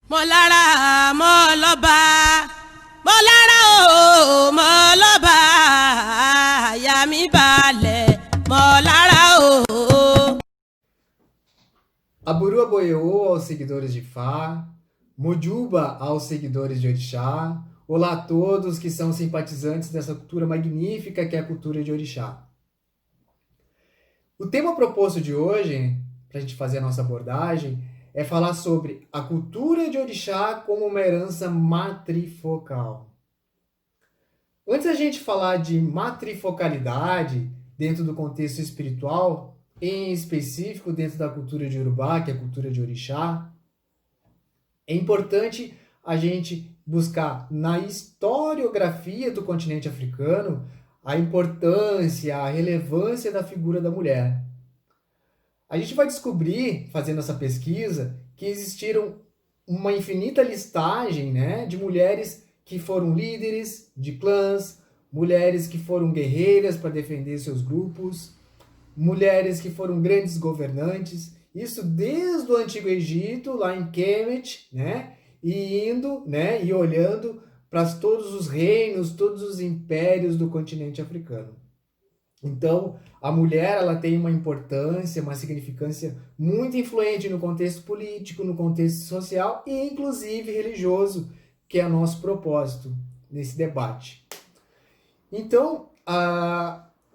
Mo lára mo lọ́ba, mo lára o mo lọ́ba, àyà mi balẹ̀ mo lára o. Aburu Aboyeô aos seguidores de Fá, Mojuba aos seguidores de Orixá, olá a todos que são simpatizantes dessa cultura magnífica que é a cultura de Orixá. O tema proposto de hoje, para a gente fazer a nossa abordagem, é falar sobre a cultura de Orixá como uma herança matrifocal. Antes da gente falar de matrifocalidade dentro do contexto espiritual, em específico dentro da cultura de Urubá, que é a cultura de Orixá, é importante a gente buscar na historiografia do continente africano a importância, a relevância da figura da mulher. A gente vai descobrir, fazendo essa pesquisa, que existiram uma infinita listagem, né, de mulheres que foram líderes de clãs, mulheres que foram guerreiras para defender seus grupos, mulheres que foram grandes governantes, isso desde o Antigo Egito, lá em Kemet, né, e indo, né, e olhando para todos os reinos, todos os impérios do continente africano. Então, a mulher ela tem uma importância, uma significância muito influente no contexto político, no contexto social e inclusive religioso, que é o nosso propósito nesse debate. Então,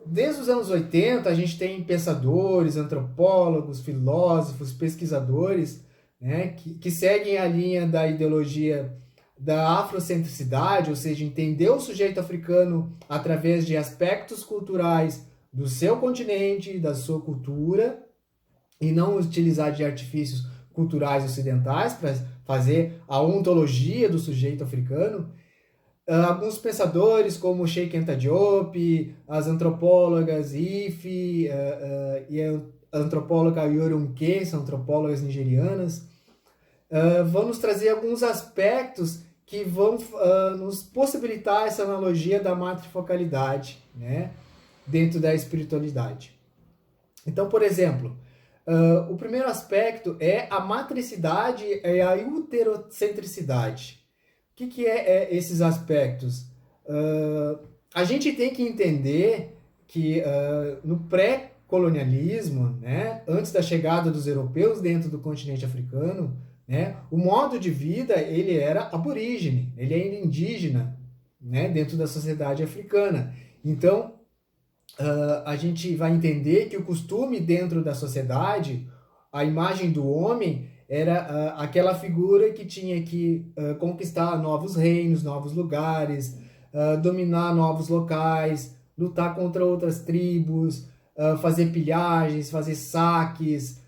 desde os anos 80, a gente tem pensadores, antropólogos, filósofos, pesquisadores, né, que seguem a linha da ideologia da afrocentricidade, ou seja, entender o sujeito africano através de aspectos culturais do seu continente, da sua cultura, e não utilizar de artifícios culturais ocidentais para fazer a ontologia do sujeito africano. Alguns pensadores, como Sheikh Anta Diop, as antropólogas Ife e a antropóloga Yorunke, são antropólogas nigerianas, vão nos trazer alguns aspectos que vão nos possibilitar essa analogia da matrifocalidade, né, dentro da espiritualidade. Então, por exemplo, o primeiro aspecto é a matricidade e a uterocentricidade. O que é esses aspectos? A gente tem que entender que no pré-colonialismo, né, antes da chegada dos europeus dentro do continente africano, né, o modo de vida ele era aborígene, ele era indígena, né, dentro da sociedade africana. Então, a gente vai entender que o costume dentro da sociedade, a imagem do homem era aquela figura que tinha que conquistar novos reinos, novos lugares, dominar novos locais, lutar contra outras tribos, fazer pilhagens, fazer saques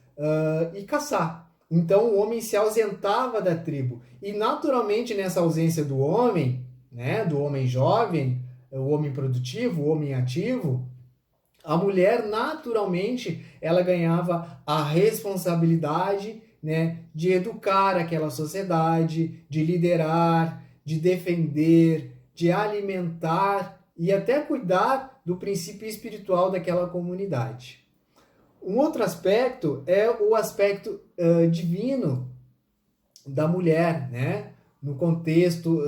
e caçar. Então o homem se ausentava da tribo. E naturalmente nessa ausência do homem, né, do homem jovem, o homem produtivo, o homem ativo, a mulher naturalmente ela ganhava a responsabilidade, né, de educar aquela sociedade, de liderar, de defender, de alimentar e até cuidar do princípio espiritual daquela comunidade. Um outro aspecto é o aspecto divino da mulher, né, no contexto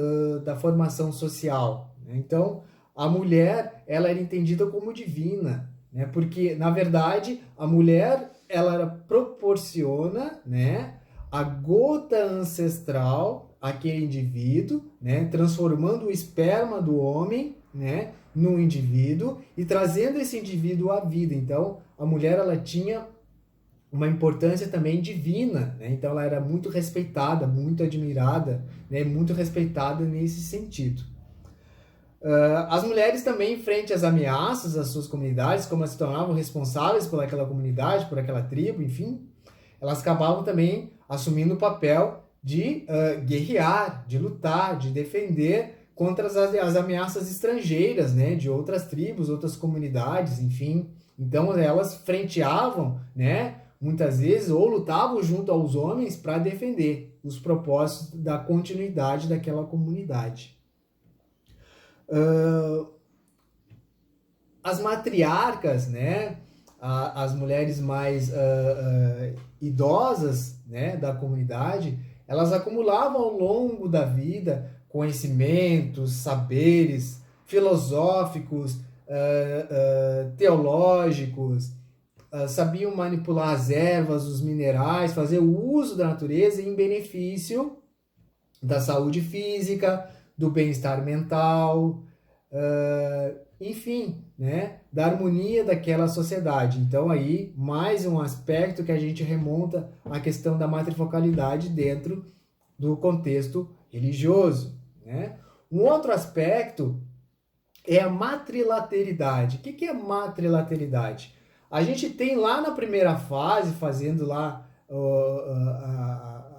da formação social. Né? Então, a mulher ela era entendida como divina, né, porque, na verdade, a mulher ela proporciona, né, a gota ancestral àquele indivíduo, né, transformando o esperma do homem, né, no indivíduo e trazendo esse indivíduo à vida. Então, a mulher ela tinha uma importância também divina, né? Então ela era muito respeitada, muito admirada, né, muito respeitada nesse sentido. As mulheres também, frente às ameaças às suas comunidades, como elas se tornavam responsáveis por aquela comunidade, por aquela tribo, enfim, elas acabavam também assumindo o papel de guerrear, de lutar, de defender contra as ameaças estrangeiras, né, de outras tribos, outras comunidades, enfim. Então elas frenteavam, né, muitas vezes, ou lutavam junto aos homens para defender os propósitos da continuidade daquela comunidade. As matriarcas, né, as mulheres mais idosas, né, da comunidade, elas acumulavam ao longo da vida conhecimentos, saberes filosóficos, teológicos, sabiam manipular as ervas, os minerais, fazer o uso da natureza em benefício da saúde física, do bem-estar mental, enfim, né, da harmonia daquela sociedade. Então aí, mais um aspecto que a gente remonta à questão da matrifocalidade dentro do contexto religioso, né? Um outro aspecto é a matrilateridade. O que é matrilateridade? A gente tem lá na primeira fase, fazendo lá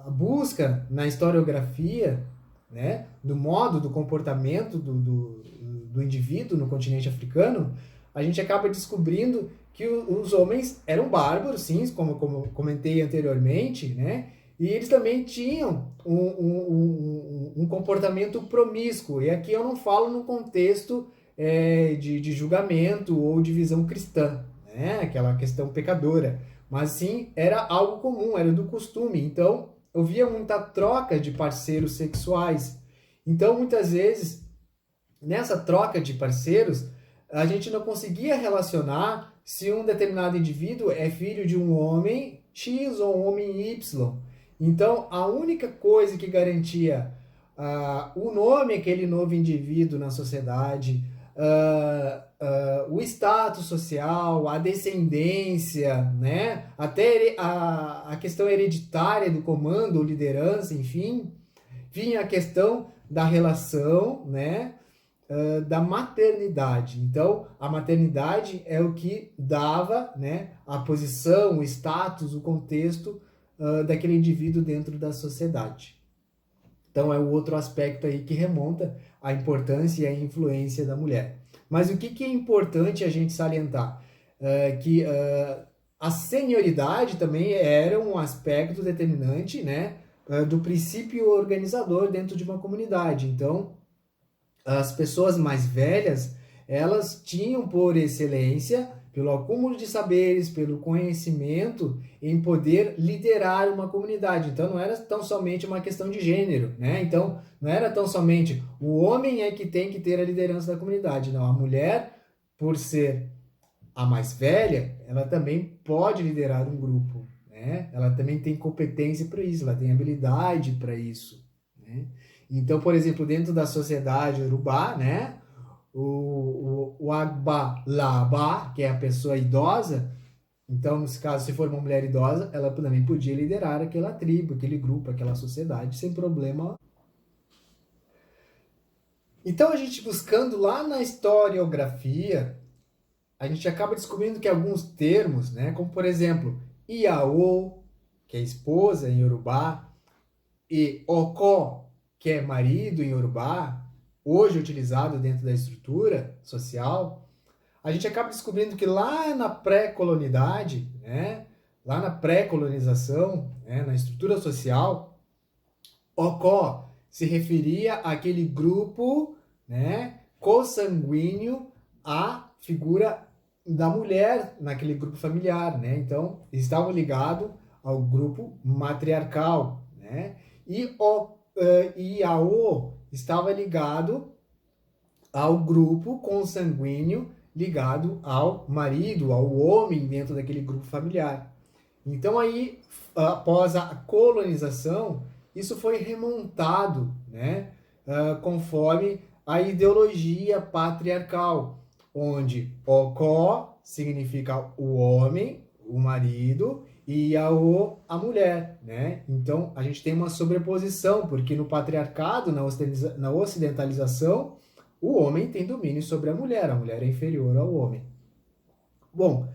a busca na historiografia, né, do modo, do comportamento do indivíduo no continente africano, a gente acaba descobrindo que os homens eram bárbaros, sim, como comentei anteriormente, né, e eles também tinham um comportamento promíscuo. E aqui eu não falo no contexto de julgamento ou de visão cristã, né, aquela questão pecadora, mas sim era algo comum, era do costume. Então eu via muita troca de parceiros sexuais. Então muitas vezes nessa troca de parceiros a gente não conseguia relacionar se um determinado indivíduo é filho de um homem X ou um homem Y. Então a única coisa que garantia o nome daquele novo indivíduo na sociedade, o status social, a descendência, né? Até a questão hereditária do comando ou liderança, enfim, vinha a questão da relação, né? Da maternidade. Então, a maternidade é o que dava, né, a posição, o status, o contexto daquele indivíduo dentro da sociedade. Então, é o outro aspecto aí que remonta à importância e à influência da mulher. Mas o que é importante a gente salientar? Que a senioridade também era um aspecto determinante, né, do princípio organizador dentro de uma comunidade. Então, as pessoas mais velhas, elas tinham por excelência, pelo acúmulo de saberes, pelo conhecimento, em poder liderar uma comunidade. Então não era tão somente uma questão de gênero, né? Então não era tão somente o homem é que tem que ter a liderança da comunidade. Não, a mulher, por ser a mais velha, ela também pode liderar um grupo, né? Ela também tem competência para isso, ela tem habilidade para isso, né? Então, por exemplo, dentro da sociedade urubá, né, o Agbalaba, que é a pessoa idosa, então, nesse caso, se for uma mulher idosa, ela também podia liderar aquela tribo, aquele grupo, aquela sociedade, sem problema. Então, a gente buscando lá na historiografia, a gente acaba descobrindo que alguns termos, né, como por exemplo, Iao, que é esposa em Yorubá, e Oko, que é marido em Yorubá, hoje utilizado dentro da estrutura social, a gente acaba descobrindo que lá na pré-colonidade, né, lá na pré-colonização, né, na estrutura social, Okó se referia àquele grupo, né, consanguíneo à figura da mulher naquele grupo familiar, né? Então, estavam ligados ao grupo matriarcal, né? E o Iao estava ligado ao grupo consanguíneo ligado ao marido, ao homem dentro daquele grupo familiar. Então aí, após a colonização, isso foi remontado, né, conforme a ideologia patriarcal, onde Okó significa o homem, o marido, e Iao, a mulher, né? Então, a gente tem uma sobreposição, porque no patriarcado, na ocidentalização, o homem tem domínio sobre a mulher é inferior ao homem. Bom,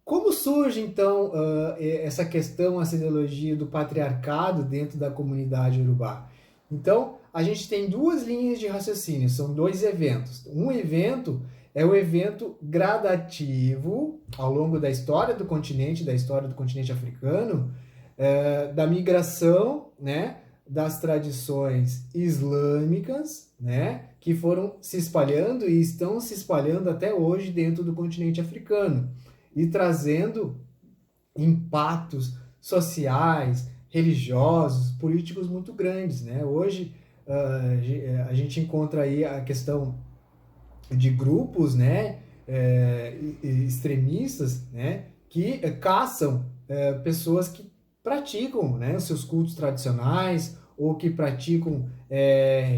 como surge, então, essa questão, essa ideologia do patriarcado dentro da comunidade urubá? Então, a gente tem duas linhas de raciocínio, são dois eventos. Um evento é o evento gradativo ao longo da história do continente africano, da migração, né, das tradições islâmicas, né, que foram se espalhando e estão se espalhando até hoje dentro do continente africano e trazendo impactos sociais, religiosos, políticos muito grandes, né? Hoje a gente encontra aí a questão de grupos, né, extremistas, né, que caçam pessoas que praticam, né, os seus cultos tradicionais ou que praticam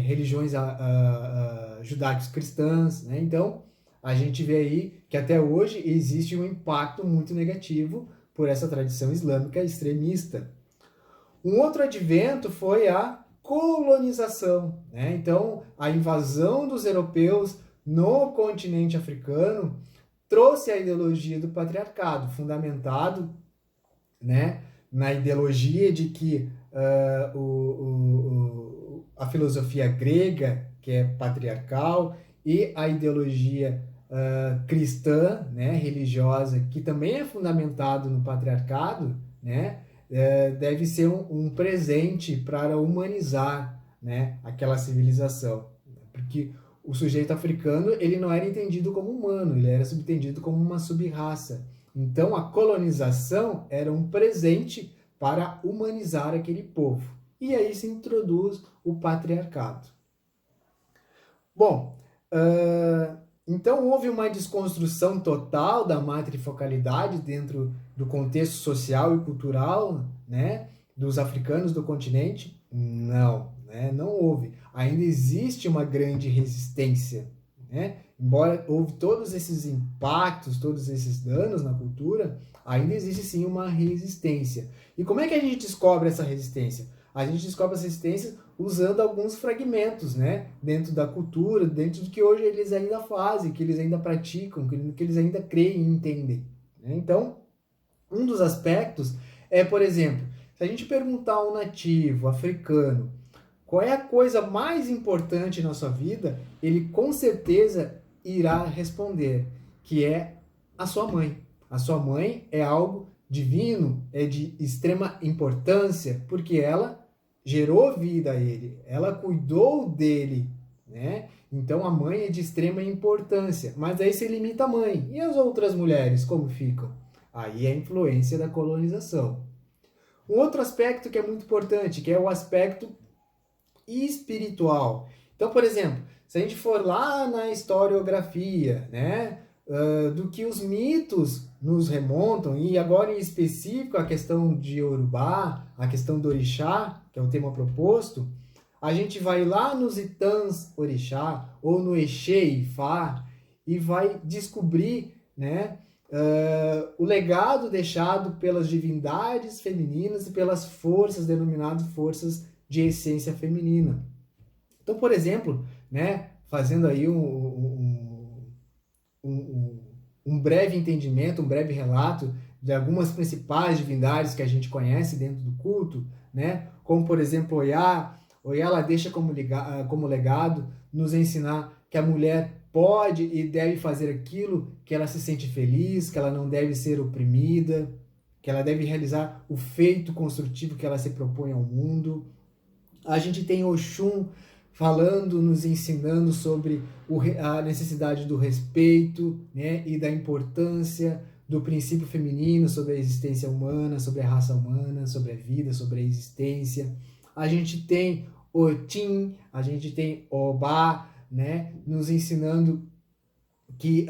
religiões judaicos cristãs, né? Então a gente vê aí que até hoje existe um impacto muito negativo por essa tradição islâmica extremista. Um outro advento foi a colonização, né? Então a invasão dos europeus no continente africano trouxe a ideologia do patriarcado, fundamentado, né, na ideologia de que a filosofia grega, que é patriarcal, e a ideologia cristã, né, religiosa, que também é fundamentado no patriarcado, né, deve ser um presente para humanizar, né, aquela civilização. Porque o sujeito africano ele não era entendido como humano, ele era subentendido como uma sub-raça. Então a colonização era um presente para humanizar aquele povo. E aí se introduz o patriarcado. Bom, então houve uma desconstrução total da matrifocalidade dentro do contexto social e cultural, né, dos africanos do continente? Não, né, não houve. Ainda existe uma grande resistência, né? Embora houve todos esses impactos, todos esses danos na cultura, ainda existe sim uma resistência. E como é que a gente descobre essa resistência? A gente descobre essa resistência usando alguns fragmentos, né, dentro da cultura, dentro do que hoje eles ainda fazem, que eles ainda praticam, que eles ainda creem e entendem, né? Então, um dos aspectos é, por exemplo, se a gente perguntar a um nativo africano qual é a coisa mais importante na sua vida, ele com certeza irá responder que é a sua mãe. A sua mãe é algo divino, é de extrema importância, porque ela gerou vida a ele, ela cuidou dele, né? Então a mãe é de extrema importância, mas aí se limita a mãe. E as outras mulheres, como ficam? Aí é a influência da colonização. Um outro aspecto que é muito importante, que é o aspecto espiritual. Então, por exemplo, se a gente for lá na historiografia, né, do que os mitos nos remontam, e agora em específico a questão de Yorubá, a questão do orixá, que é o tema proposto, a gente vai lá nos Itãs orixá, ou no Exê Ifá, e vai descobrir, né, o legado deixado pelas divindades femininas e pelas forças denominadas forças de essência feminina. Então, por exemplo, né, fazendo aí um breve entendimento, um breve relato de algumas principais divindades que a gente conhece dentro do culto, né, como por exemplo Oiá. Oiá ela deixa como legado nos ensinar que a mulher pode e deve fazer aquilo que ela se sente feliz, que ela não deve ser oprimida, que ela deve realizar o feito construtivo que ela se propõe ao mundo. A gente tem Oxum falando, nos ensinando sobre a necessidade do respeito, né, e da importância do princípio feminino sobre a existência humana, sobre a raça humana, sobre a vida, sobre a existência. A gente tem Otim, a gente tem Obá, né, nos ensinando que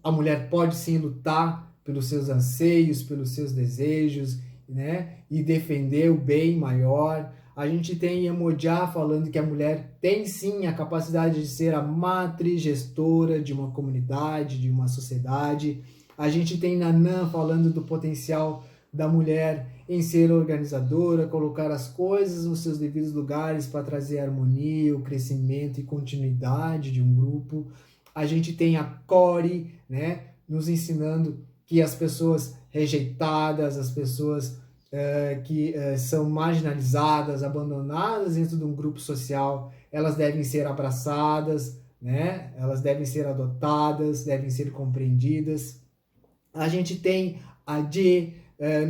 a mulher pode sim lutar pelos seus anseios, pelos seus desejos, né, e defender o bem maior. A gente tem Iemoja falando que a mulher tem sim a capacidade de ser a matriz gestora de uma comunidade, de uma sociedade. A gente tem Nanã falando do potencial da mulher em ser organizadora, colocar as coisas nos seus devidos lugares para trazer harmonia, o crescimento e continuidade de um grupo. A gente tem a Core, né, nos ensinando que as pessoas rejeitadas, as pessoas que são marginalizadas, abandonadas dentro de um grupo social, elas devem ser abraçadas, né? Elas devem ser adotadas, devem ser compreendidas. A gente tem a Dje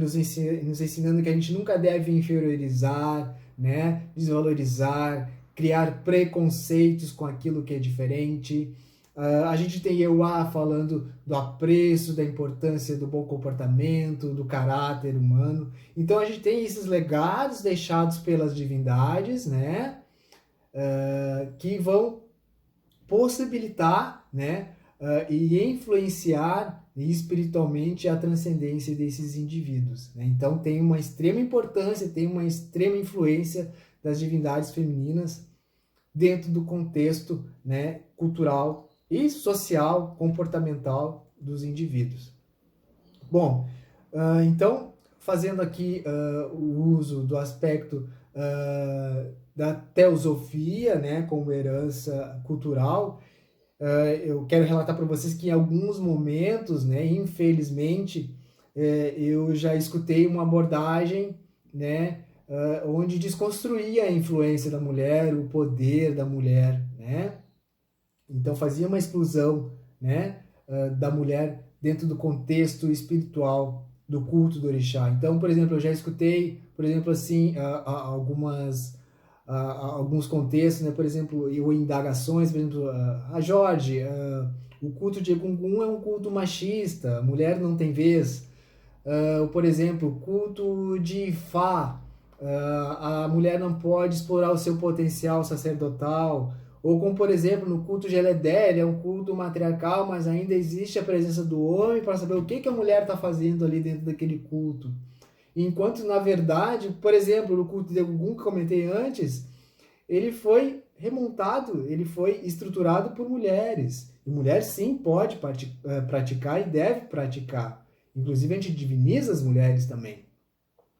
nos ensinando que a gente nunca deve inferiorizar, né? Desvalorizar, criar preconceitos com aquilo que é diferente. A gente tem Euá falando do apreço, da importância do bom comportamento, do caráter humano. Então a gente tem esses legados deixados pelas divindades, né? Que vão possibilitar, né? E influenciar espiritualmente a transcendência desses indivíduos, né? Então tem uma extrema importância, tem uma extrema influência das divindades femininas dentro do contexto, né, cultural e social, comportamental dos indivíduos. Bom, então, fazendo aqui o uso do aspecto da teosofia, né, como herança cultural, eu quero relatar para vocês que em alguns momentos, né, infelizmente, eu já escutei uma abordagem, né, onde desconstruía a influência da mulher, o poder da mulher, né? Então fazia uma exclusão, né, da mulher dentro do contexto espiritual do culto do orixá. Então, por exemplo, eu já escutei, por exemplo, assim, alguns contextos, né, por exemplo, ou indagações, por exemplo, Jorge, o culto de Egungun é um culto machista, a mulher não tem vez. Por exemplo, o culto de Ifá, a mulher não pode explorar o seu potencial sacerdotal. Ou como, por exemplo, no culto de Eledé, ele é um culto matriarcal, mas ainda existe a presença do homem para saber o que a mulher está fazendo ali dentro daquele culto. Enquanto, na verdade, por exemplo, no culto de Ogum, que comentei antes, ele foi remontado, ele foi estruturado por mulheres. E mulher, sim, pode praticar e deve praticar. Inclusive, a gente diviniza as mulheres também.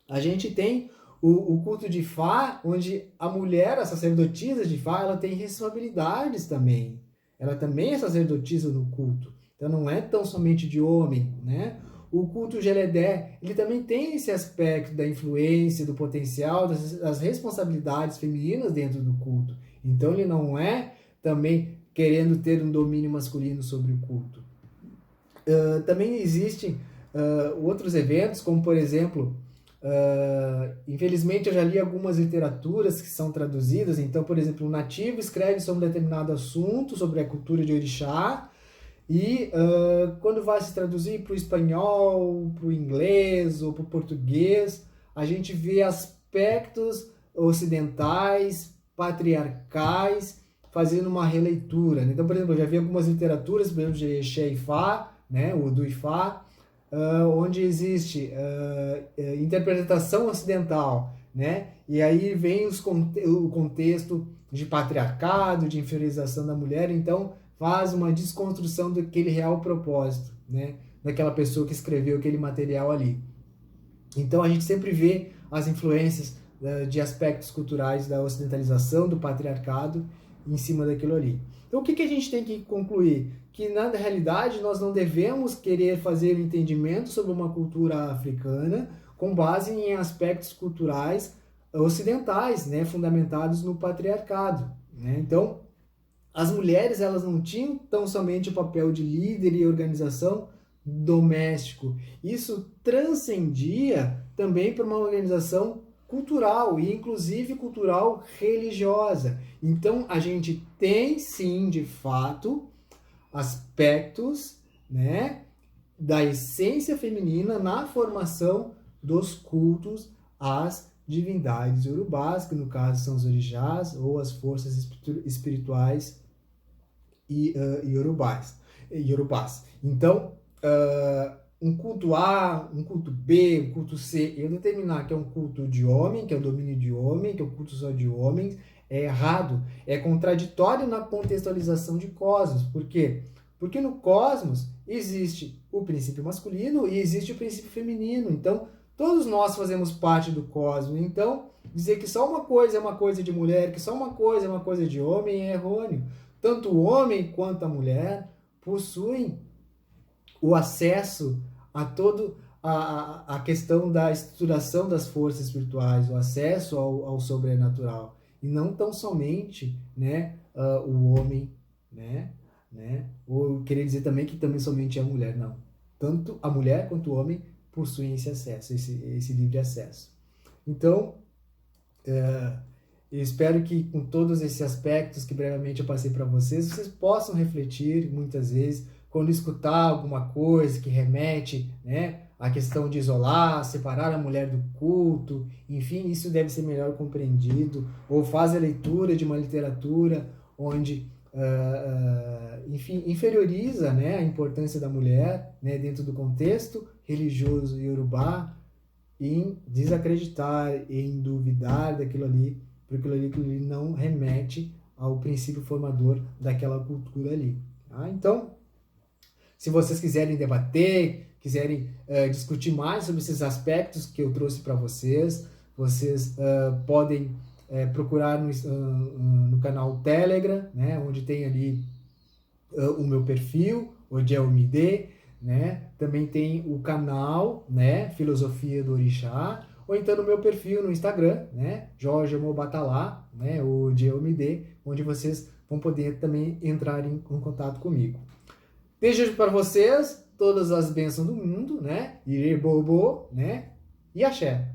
A gente tem o culto de Fá, onde a mulher, a sacerdotisa de Fá, ela tem responsabilidades também. Ela também é sacerdotisa no culto. Então não é tão somente de homem, né? O culto de Eledé, ele também tem esse aspecto da influência, do potencial, das responsabilidades femininas dentro do culto. Então ele não é também querendo ter um domínio masculino sobre o culto. Também existem outros eventos, como por exemplo, infelizmente eu já li algumas literaturas que são traduzidas. Então, por exemplo, um nativo escreve sobre um determinado assunto, sobre a cultura de orixá, e quando vai se traduzir para o espanhol, para o inglês ou para o português, a gente vê aspectos ocidentais, patriarcais, fazendo uma releitura. Então, por exemplo, eu já vi algumas literaturas, por exemplo, de Xé Ifá, né, o do Ifá, onde existe interpretação ocidental, né? E aí vem o contexto de patriarcado, de inferiorização da mulher, então faz uma desconstrução daquele real propósito, né? Daquela pessoa que escreveu aquele material ali. Então a gente sempre vê as influências de aspectos culturais da ocidentalização, do patriarcado, em cima daquilo ali. Então o que a gente tem que concluir? Que na realidade nós não devemos querer fazer um entendimento sobre uma cultura africana com base em aspectos culturais ocidentais, né, fundamentados no patriarcado, né? Então, as mulheres, elas não tinham tão somente o papel de líder e organização doméstico. Isso transcendia também para uma organização cultural e inclusive cultural religiosa. Então, a gente tem sim, de fato, aspectos, né, da essência feminina na formação dos cultos às divindades iorubás, que no caso são os orixás ou as forças espirituais iorubás. Então, um culto A, um culto B, um culto C, eu determinar que é um culto de homem, que é o domínio de homem, que é um culto só de homens, é errado, é contraditório na contextualização de cosmos. Por quê? Porque no cosmos existe o princípio masculino e existe o princípio feminino. Então, todos nós fazemos parte do cosmos. Então, dizer que só uma coisa é uma coisa de mulher, que só uma coisa é uma coisa de homem é errôneo. Tanto o homem quanto a mulher possuem o acesso a todo a questão da estruturação das forças espirituais, o acesso ao sobrenatural. E não tão somente, né, o homem, né? Ou querer dizer também que também somente a mulher, não. Tanto a mulher quanto o homem possuem esse acesso, esse livre acesso. Então, Eu espero que com todos esses aspectos que brevemente eu passei para vocês, vocês possam refletir muitas vezes quando escutar alguma coisa que remete, né, à questão de isolar, separar a mulher do culto, enfim, isso deve ser melhor compreendido, ou faz a leitura de uma literatura onde, enfim, inferioriza, né, a importância da mulher, né, dentro do contexto religioso iorubá, em desacreditar, em duvidar daquilo ali, porque aquilo ali não remete ao princípio formador daquela cultura ali. Tá? Então, se vocês quiserem debater, quiserem discutir mais sobre esses aspectos que eu trouxe para vocês, vocês podem procurar no canal Telegram, né, onde tem ali o meu perfil, o Djelmide, né? Também tem o canal, né, Filosofia do Orixá, ou então no meu perfil no Instagram, né, Jorge Mobatalá, né, o Djelmide, onde vocês vão poder também entrar em contato comigo. Desejo para vocês todas as bênçãos do mundo, né, Irebobo, né, e axé.